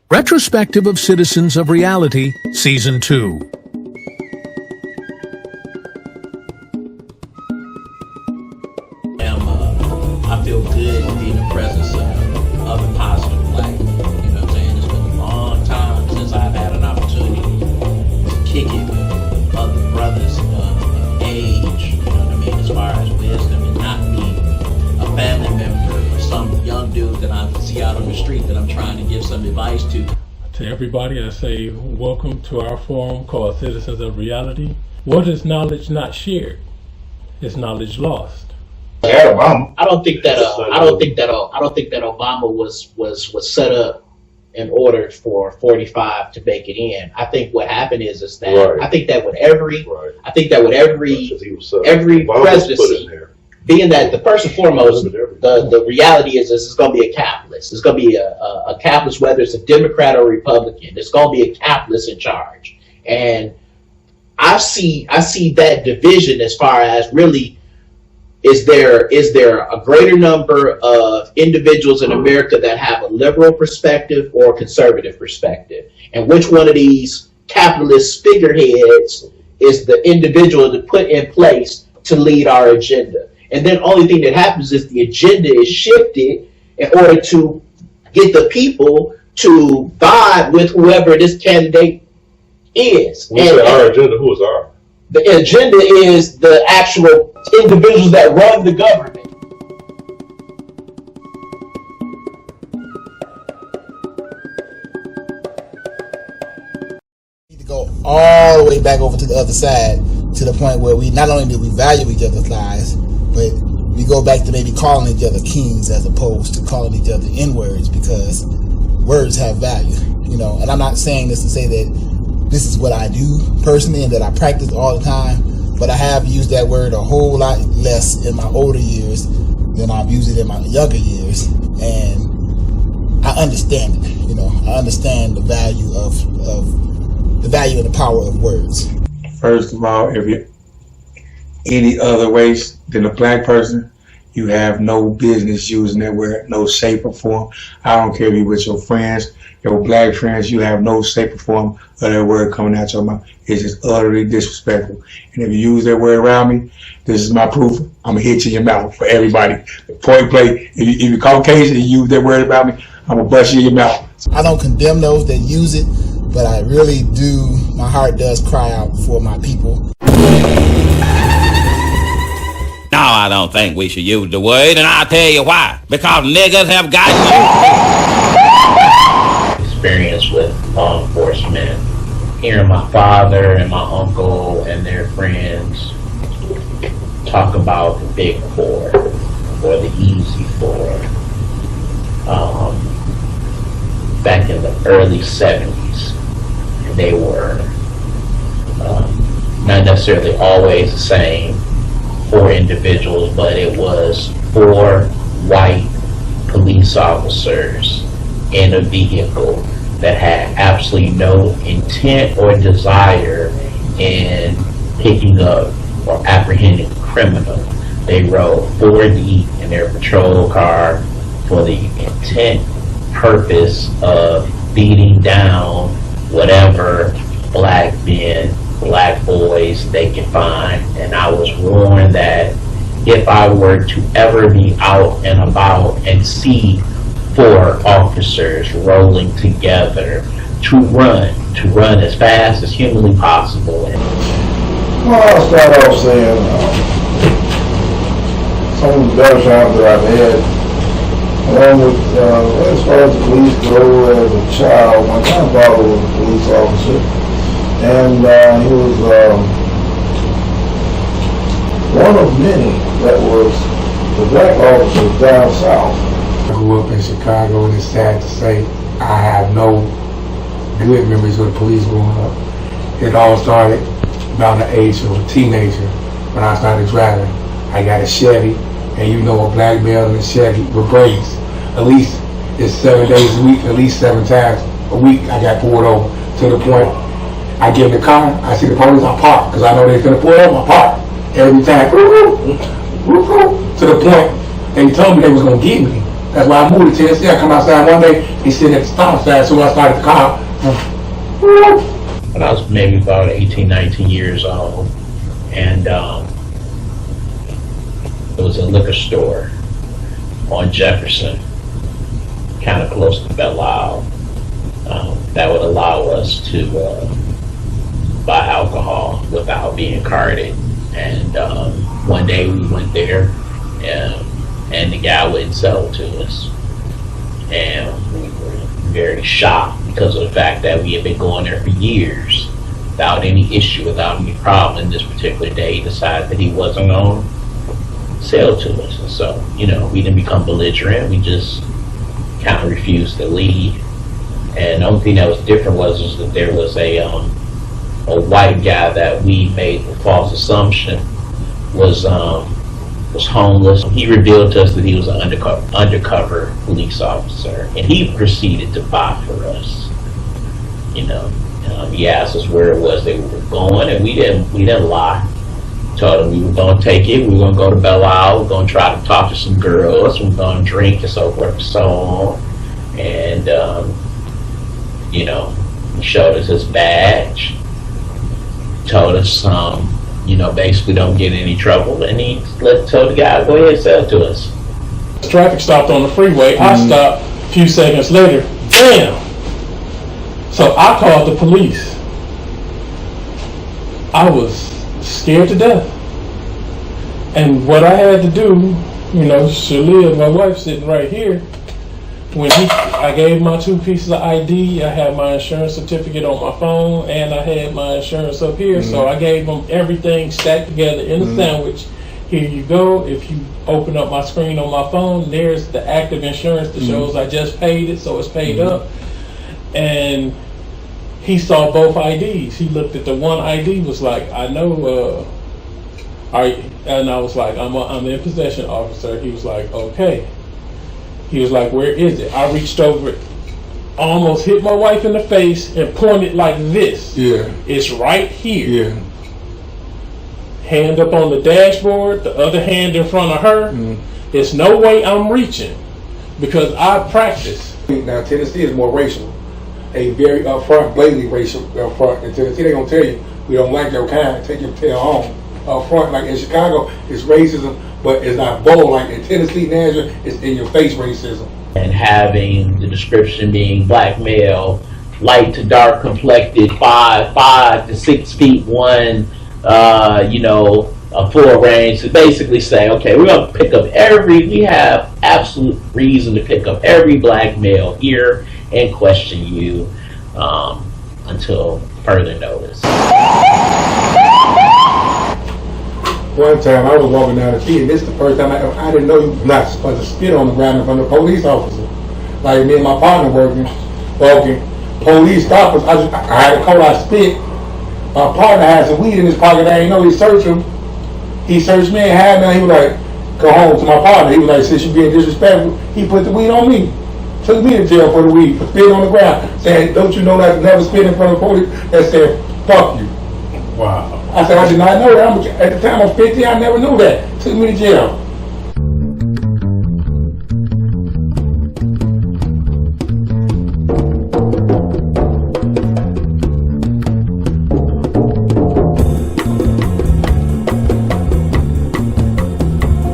Retrospective of Citizens of Reality, Season 2. I feel good to be in the presence of other positive black people. You know what I'm saying? It's been a long time since I've had an opportunity to kick it with other brothers of age, you know what I mean, as far as wisdom, and not be a family member or some young dude that I see out on the street that I'm trying to give some advice to. To everybody, I say welcome to our forum called Citizens of Reality. What is knowledge not shared? It's knowledge lost. I don't think that Obama was set up in order for 45 to make it in. I think what happened is that right. I think that with every presidency, being that the first and foremost, the reality is this is going to be a capitalist. It's going to be a capitalist, whether it's a Democrat or Republican. It's going to be a capitalist in charge, and I see that division as far as really. Is there a greater number of individuals in America that have a liberal perspective or a conservative perspective? And which one of these capitalist figureheads is the individual to put in place to lead our agenda? And then only thing that happens is the agenda is shifted in order to get the people to vibe with whoever this candidate is. When you say our agenda, who is our? The agenda is the actual individuals that run the government. We need to go all the way back over to the other side, to the point where we not only do we value each other's lives, but we go back to maybe calling each other kings as opposed to calling each other N-words, because words have value, you know. And I'm not saying this to say that this is what I do personally and that I practice all the time, but I have used that word a whole lot less in my older years than I've used it in my younger years, and I understand it. You know, I understand the value of the value and the power of words. First of all, if you're any other race than a black person, you have no business using that word, no shape or form. I don't care if you're with your friends, your black friends, you have no shape or form of that word coming out your mouth. It's just utterly disrespectful. And if you use that word around me, this is my proof. I'm going to hit you in your mouth for everybody. Point blank. If you're Caucasian and you use that word about me, I'm going to bust you in your mouth. I don't condemn those that use it, but I really do, my heart does cry out for my people. No, I don't think we should use the word, and I'll tell you why. Because niggas have gotten you. Experience with law enforcement, hearing my father and my uncle and their friends talk about the big four or the easy four back in the early 70s. And they were not necessarily always the same four individuals, but it was 4 white police officers in a vehicle that had absolutely no intent or desire in picking up or apprehending a criminal. They rode 4 deep in their patrol car for the intent purpose of beating down whatever black men, black boys they can find. And I was warned that if I were to ever be out and about and see 4 officers rolling together, to run as fast as humanly possible. Well, I'll start off saying some of the better times that I've had, along with, as far as the police go, as a child, my grandfather was a police officer, and he was one of many that was the black officers down south. I grew up in Chicago, and it's sad to say I have no good memories of the police growing up. It all started about the age of a teenager when I started driving. I got a Chevy, and you know a black male in a Chevy with brakes. At least it's 7 days a week, at least 7 times a week I got pulled over, to the point I get in the car, I see the police, I park, because I know they're going to pull over, I park. Every time, to the point they told me they was going to get me. That's why I moved to Tennessee. I come outside one day, he's sitting at the stop sign, so I started the car. When I was maybe about 18, 19 years old, and it was a liquor store on Jefferson, kind of close to Belle Isle, that would allow us to buy alcohol without being carded. And one day we went there, and the guy wouldn't sell it to us. And we were very shocked because of the fact that we had been going there for years without any issue, without any problem. And this particular day he decided that he wasn't going to sell to us. And so, we didn't become belligerent. We just kind of refused to leave. And the only thing that was different was that there was a white guy that we made the false assumption was homeless. He revealed to us that he was an undercover police officer, and he proceeded to buy for us. He asked us where it was they were going, and we didn't lie. Told him we were going to take it. We were going to go to Belle Isle. We were going to try to talk to some girls. We were going to drink and so forth and so on. And he showed us his badge. Told us basically don't get in any trouble, and he told the guy, go ahead and sell it to us. Traffic stopped on the freeway. I stopped a few seconds later. Damn! So I called the police. I was scared to death. And what I had to do, Shalia, my wife, sitting right here, I gave my 2 pieces of ID, I had my insurance certificate on my phone, and I had my insurance up here. So I gave them everything stacked together in a sandwich. Here you go. If you open up my screen on my phone, there's the active insurance that shows I just paid it, so it's paid up. And he saw both IDs. He looked at the one ID, was like, I know, and I was like, I'm in possession, officer. He was like, okay. He was like, where is it? I reached over it, almost hit my wife in the face and pointed like this. Yeah. It's right here. Yeah. Hand up on the dashboard, the other hand in front of her. There's no way I'm reaching because I practice. Now, Tennessee is more racial. A very upfront, blatantly racial upfront. In Tennessee, they're going to tell you, we don't like your kind, take your tail home. Upfront, like in Chicago, it's racism, but it's not bold. Like in Tennessee, Nashville, it's in your face racism. And having the description being black male, light to dark complected, 5 to 6 feet 1, a full range to basically say, okay, we're going to pick up we have absolute reason to pick up every black male here and question you until further notice. One time I was walking down the street, and this is the first time I didn't know you were not supposed to spit on the ground in front of a police officer. Like me and my partner walking, police stopped us. I had a coat, I spit. My partner had some weed in his pocket. I didn't know. He searched him. He searched me and had me. He was like, go home to my partner. He was like, since you're being disrespectful, he put the weed on me. Took me to jail for the weed, for spitting on the ground. Saying, don't you know that never spit in front of police? That said, fuck you. Wow. I said, I did not know that. At the time I was 50, I never knew that. Took me to jail.